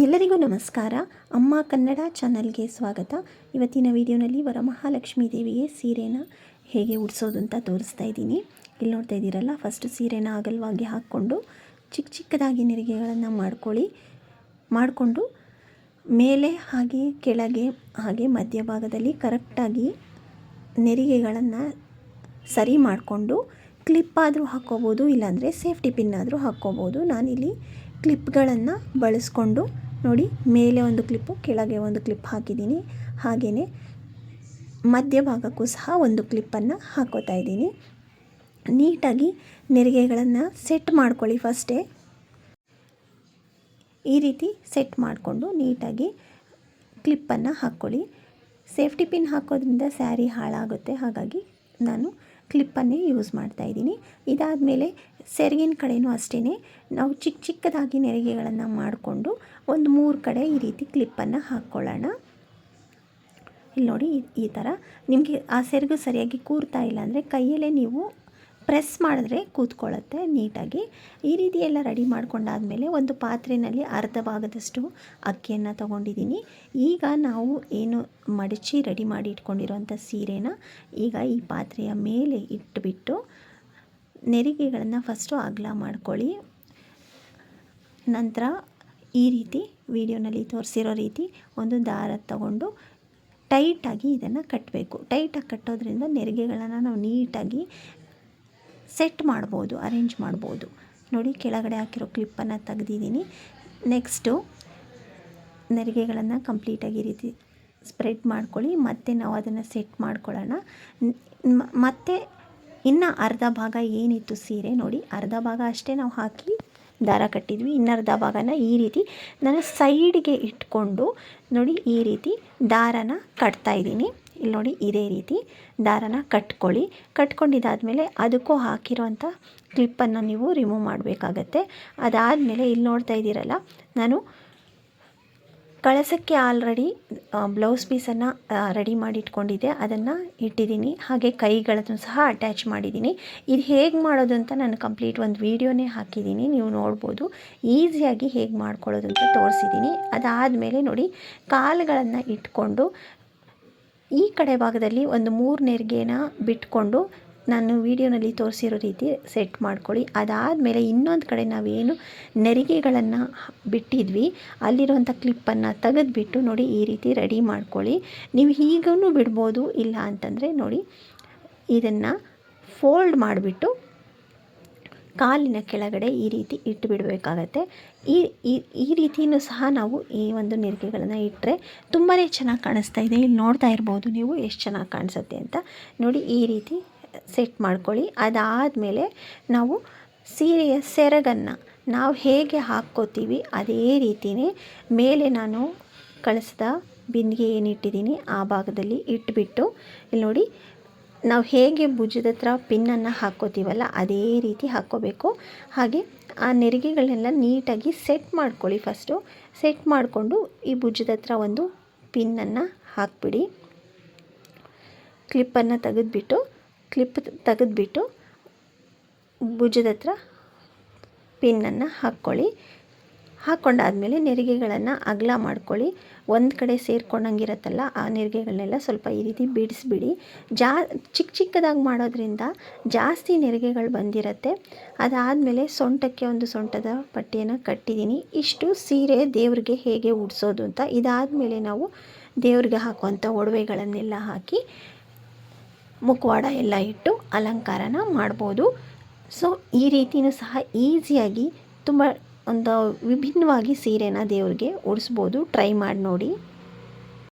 ಎಲ್ಲರಿಗೂ ನಮಸ್ಕಾರ. ಅಮ್ಮ ಕನ್ನಡ ಚಾನಲ್ಗೆ ಸ್ವಾಗತ. ಇವತ್ತಿನ ವಿಡಿಯೋನಲ್ಲಿ ವರಮಹಾಲಕ್ಷ್ಮೀ ದೇವಿಗೆ ಸೀರೆನ ಹೇಗೆ ಉಡಿಸೋದು ಅಂತ ತೋರಿಸ್ತಾ ಇದ್ದೀನಿ. ಇಲ್ಲಿ ನೋಡ್ತಾ ಇದ್ದೀರಲ್ಲ, ಫಸ್ಟ್ ಸೀರೆನ ಅಗಲವಾಗಿ ಹಾಕ್ಕೊಂಡು ಚಿಕ್ಕ ಚಿಕ್ಕದಾಗಿ ನೆರಿಗೆಗಳನ್ನು ಮಾಡಿಕೊಂಡು ಮೇಲೆ ಹಾಗೆ ಕೆಳಗೆ ಹಾಗೆ ಮಧ್ಯಭಾಗದಲ್ಲಿ ಕರೆಕ್ಟಾಗಿ ನೆರಿಗೆಗಳನ್ನು ಸರಿ ಮಾಡಿಕೊಂಡು ಕ್ಲಿಪ್ ಆದರೂ ಹಾಕ್ಕೋಬೋದು, ಇಲ್ಲಾಂದರೆ ಸೇಫ್ಟಿ ಪಿನ್ ಆದರೂ ಹಾಕ್ಕೋಬೋದು. ನಾನಿಲ್ಲಿ ಕ್ಲಿಪ್ಗಳನ್ನು ಬಳಸ್ಕೊಂಡು ನೋಡಿ, ಮೇಲೆ ಒಂದು ಕ್ಲಿಪ್ಪು ಕೆಳಗೆ ಒಂದು ಕ್ಲಿಪ್ ಹಾಕಿದ್ದೀನಿ. ಹಾಗೆಯೇ ಮಧ್ಯಭಾಗಕ್ಕೂ ಸಹ ಒಂದು ಕ್ಲಿಪ್ಪನ್ನು ಹಾಕೋತಾ ಇದ್ದೀನಿ. ನೀಟಾಗಿ ನೆರಿಗೆಗಳನ್ನು ಸೆಟ್ ಮಾಡ್ಕೊಳ್ಳಿ. ಫಸ್ಟೇ ಈ ರೀತಿ ಸೆಟ್ ಮಾಡಿಕೊಂಡು ನೀಟಾಗಿ ಕ್ಲಿಪ್ಪನ್ನು ಹಾಕ್ಕೊಳ್ಳಿ. ಸೇಫ್ಟಿ ಪಿನ್ ಹಾಕೋದ್ರಿಂದ ಸ್ಯಾರಿ ಹಾಳಾಗುತ್ತೆ, ಹಾಗಾಗಿ ನಾನು ಕ್ಲಿಪ್ಪನ್ನೇ ಯೂಸ್ ಮಾಡ್ತಾಯಿದ್ದೀನಿ. ಇದಾದಮೇಲೆ ಸೆರಗಿನ ಕಡೆಯೂ ಅಷ್ಟೇ ನಾವು ಚಿಕ್ಕ ಚಿಕ್ಕದಾಗಿ ನೆರಿಗೆಗಳನ್ನು ಮಾಡಿಕೊಂಡು ಒಂದು 3 ಕಡೆ ಈ ರೀತಿ ಕ್ಲಿಪ್ಪನ್ನು ಹಾಕ್ಕೊಳ್ಳೋಣ. ಇಲ್ಲಿ ನೋಡಿ, ಈ ಥರ ನಿಮಗೆ ಆ ಸೆರಗು ಸರಿಯಾಗಿ ಕೂರ್ತಾ ಇಲ್ಲ ಅಂದರೆ ಕೈಯಲ್ಲೇ ನೀವು ಪ್ರೆಸ್ ಮಾಡಿದ್ರೆ ಕೂತ್ಕೊಳ್ಳುತ್ತೆ ನೀಟಾಗಿ. ಈ ರೀತಿ ಎಲ್ಲ ರೆಡಿ ಮಾಡ್ಕೊಂಡಾದಮೇಲೆ ಒಂದು ಪಾತ್ರೆಯಲ್ಲಿ ಅರ್ಧ ಭಾಗದಷ್ಟು ಅಕ್ಕಿಯನ್ನು ತೊಗೊಂಡಿದ್ದೀನಿ. ಈಗ ನಾವು ಏನು ಮಡಚಿ ರೆಡಿ ಮಾಡಿ ಇಟ್ಕೊಂಡಿರೋಂಥ ಸೀರೆನ ಈಗ ಈ ಪಾತ್ರೆಯ ಮೇಲೆ ಇಟ್ಟುಬಿಟ್ಟು ನೆರಿಗೆಗಳನ್ನು ಫಸ್ಟು ಅಗಲ ಮಾಡ್ಕೊಳ್ಳಿ. ನಂತರ ಈ ರೀತಿ ವಿಡಿಯೋನಲ್ಲಿ ತೋರಿಸಿರೋ ರೀತಿ ಒಂದು ದಾರ ತಗೊಂಡು ಟೈಟಾಗಿ ಇದನ್ನು ಕಟ್ಟಬೇಕು. ಟೈಟಾಗಿ ಕಟ್ಟೋದ್ರಿಂದ ನೆರಿಗೆಗಳನ್ನು ನಾವು ನೀಟಾಗಿ ಸೆಟ್ ಮಾಡ್ಬೋದು, ಅರೇಂಜ್ ಮಾಡ್ಬೋದು. ನೋಡಿ, ಕೆಳಗಡೆ ಹಾಕಿರೋ ಕ್ಲಿಪ್ಪನ್ನು ತೆಗೆದಿದ್ದೀನಿ. ನೆಕ್ಸ್ಟು ನೆರಿಗೆಗಳನ್ನು ಕಂಪ್ಲೀಟಾಗಿ ಈ ರೀತಿ ಸ್ಪ್ರೆಡ್ ಮಾಡ್ಕೊಳ್ಳಿ. ಮತ್ತು ನಾವು ಅದನ್ನು ಸೆಟ್ ಮಾಡ್ಕೊಳ್ಳೋಣ. ಮತ್ತು ಇನ್ನು ಅರ್ಧ ಭಾಗ ಏನಿತ್ತು ಸೀರೆ, ನೋಡಿ ಅರ್ಧ ಭಾಗ ಅಷ್ಟೇ ನಾವು ಹಾಕಿ ದಾರ ಕಟ್ಟಿದ್ವಿ. ಇನ್ನರ್ಧ ಭಾಗನ ಈ ರೀತಿ ನಾನು ಸೈಡ್ಗೆ ಇಟ್ಕೊಂಡು ನೋಡಿ ಈ ರೀತಿ ದಾರನ ಕಟ್ತಾಯಿದ್ದೀನಿ. ಇಲ್ಲಿ ನೋಡಿ, ಇದೇ ರೀತಿ ದಾರನ ಕಟ್ಕೊಂಡಿದ್ದಾದಮೇಲೆ ಅದಕ್ಕೂ ಹಾಕಿರೋಂಥ ಕ್ಲಿಪ್ಪನ್ನು ನೀವು ರಿಮೂವ್ ಮಾಡಬೇಕಾಗತ್ತೆ. ಅದಾದಮೇಲೆ ಇಲ್ಲಿ ನೋಡ್ತಾ ಇದ್ದೀರಲ್ಲ, ನಾನು ಕಳಸಕ್ಕೆ ಆಲ್ರೆಡಿ ಬ್ಲೌಸ್ ಪೀಸನ್ನು ರೆಡಿ ಮಾಡಿ ಇಟ್ಕೊಂಡಿದ್ದೆ, ಅದನ್ನು ಇಟ್ಟಿದ್ದೀನಿ. ಹಾಗೆ ಕೈಗಳನ್ನು ಸಹ ಅಟ್ಯಾಚ್ ಮಾಡಿದ್ದೀನಿ. ಇದು ಹೇಗೆ ಮಾಡೋದು ಅಂತ ನಾನು ಕಂಪ್ಲೀಟ್ ಒಂದು ವೀಡಿಯೋನೇ ಹಾಕಿದ್ದೀನಿ, ನೀವು ನೋಡ್ಬೋದು. ಈಸಿಯಾಗಿ ಹೇಗೆ ಮಾಡ್ಕೊಳ್ಳೋದು ಅಂತ ತೋರಿಸಿದ್ದೀನಿ. ಅದಾದಮೇಲೆ ನೋಡಿ, ಕಾಲುಗಳನ್ನು ಇಟ್ಕೊಂಡು ಈ ಕಡೆ ಭಾಗದಲ್ಲಿ ಒಂದು 3 ನೆರಿಗೆನ ಬಿಟ್ಕೊಂಡು ನಾನು ವಿಡಿಯೋನಲ್ಲಿ ತೋರಿಸಿರೋ ರೀತಿ ಸೆಟ್ ಮಾಡ್ಕೊಳ್ಳಿ. ಅದಾದಮೇಲೆ ಇನ್ನೊಂದು ಕಡೆ ನಾವೇನು ನೆರಿಗೆಗಳನ್ನು ಬಿಟ್ಟಿದ್ವಿ ಅಲ್ಲಿರೋಂಥ ಕ್ಲಿಪ್ಪನ್ನು ತೆಗೆದುಬಿಟ್ಟು ನೋಡಿ ಈ ರೀತಿ ರೆಡಿ ಮಾಡ್ಕೊಳ್ಳಿ. ನೀವು ಹೀಗೂ ಬಿಡ್ಬೋದು, ಇಲ್ಲ ಅಂತಂದರೆ ನೋಡಿ ಇದನ್ನು ಫೋಲ್ಡ್ ಮಾಡಿಬಿಟ್ಟು ಕಾಲಿನ ಕೆಳಗಡೆ ಈ ರೀತಿ ಇಟ್ಟು ಬಿಡಬೇಕಾಗತ್ತೆ. ಈ ರೀತಿಯೂ ಸಹ ನಾವು ಈ ಒಂದು ನೆರಿಗೆಗಳನ್ನು ಇಟ್ಟರೆ ತುಂಬಾ ಚೆನ್ನಾಗಿ ಕಾಣಿಸ್ತಾ ಇದೆ. ಇಲ್ಲಿ ನೋಡ್ತಾ ಇರ್ಬೋದು ನೀವು ಎಷ್ಟು ಚೆನ್ನಾಗಿ ಕಾಣಿಸುತ್ತೆ ಅಂತ. ನೋಡಿ ಈ ರೀತಿ ಸೆಟ್ ಮಾಡ್ಕೊಳ್ಳಿ. ಅದಾದಮೇಲೆ ನಾವು ಸೀರೆಯ ಸೆರಗನ್ನು ನಾವು ಹೇಗೆ ಹಾಕ್ಕೋತೀವಿ ಅದೇ ರೀತಿಯೇ ಮೇಲೆ ನಾನು ಕಳಿಸಿದ ಬಿಂದಿಗೆ ಏನಿಟ್ಟಿದ್ದೀನಿ ಆ ಭಾಗದಲ್ಲಿ ಇಟ್ಬಿಟ್ಟು ಇಲ್ಲಿ ನೋಡಿ, ನಾವು ಹೇಗೆ ಭುಜದ ಹತ್ರ ಪಿನ್ನನ್ನು ಹಾಕ್ಕೋತೀವಲ್ಲ ಅದೇ ರೀತಿ ಹಾಕ್ಕೋಬೇಕು. ಹಾಗೆ ಆ ನೆರಿಗೆಗಳನ್ನೆಲ್ಲ ನೀಟಾಗಿ ಸೆಟ್ ಮಾಡ್ಕೊಳ್ಳಿ. ಫಸ್ಟು ಸೆಟ್ ಮಾಡಿಕೊಂಡು ಈ ಭುಜದ ಹತ್ರ ಒಂದು ಪಿನ್ನನ್ನು ಹಾಕ್ಬಿಡಿ. ಕ್ಲಿಪ್ ತೆಗೆದುಬಿಟ್ಟು ಭುಜದ ಹತ್ರ ಪಿನ್ನನ್ನು ಹಾಕ್ಕೊಂಡಾದಮೇಲೆ ನೆರಿಗೆಗಳನ್ನು ಅಗಲ ಮಾಡ್ಕೊಳ್ಳಿ. ಒಂದು ಕಡೆ ಸೇರ್ಕೊಂಡಂಗಿರುತ್ತಲ್ಲ ಆ ನೆರಿಗೆಗಳನ್ನೆಲ್ಲ ಸ್ವಲ್ಪ ಈ ರೀತಿ ಬಿಡಿಸ್ಬಿಡಿ. ಚಿಕ್ಕ ಚಿಕ್ಕದಾಗಿ ಮಾಡೋದ್ರಿಂದ ಜಾಸ್ತಿ ನೆರಿಗೆಗಳು ಬಂದಿರುತ್ತೆ. ಅದಾದಮೇಲೆ ಸೊಂಟಕ್ಕೆ ಒಂದು ಸೊಂಟದ ಪಟ್ಟಿಯನ್ನು ಕಟ್ಟಿದ್ದೀನಿ. ಇಷ್ಟು ಸೀರೆ ದೇವ್ರಿಗೆ ಹೇಗೆ ಉಡಿಸೋದು ಅಂತ. ಇದಾದಮೇಲೆ ನಾವು ದೇವ್ರಿಗೆ ಹಾಕುವಂಥ ಒಡವೆಗಳನ್ನೆಲ್ಲ ಹಾಕಿ ಮುಖವಾಡ ಎಲ್ಲ ಇಟ್ಟು ಅಲಂಕಾರನ ಮಾಡ್ಬೋದು. ಸೊ ಈ ರೀತಿಯೂ ಸಹ ಈಸಿಯಾಗಿ ತುಂಬ ಒಂದು ವಿಭಿನ್ನವಾಗಿ ಸೀರೆನ ದೇವ್ರಿಗೆ ಉಡಿಸ್ಬೋದು. ಟ್ರೈ ಮಾಡಿ ನೋಡಿ.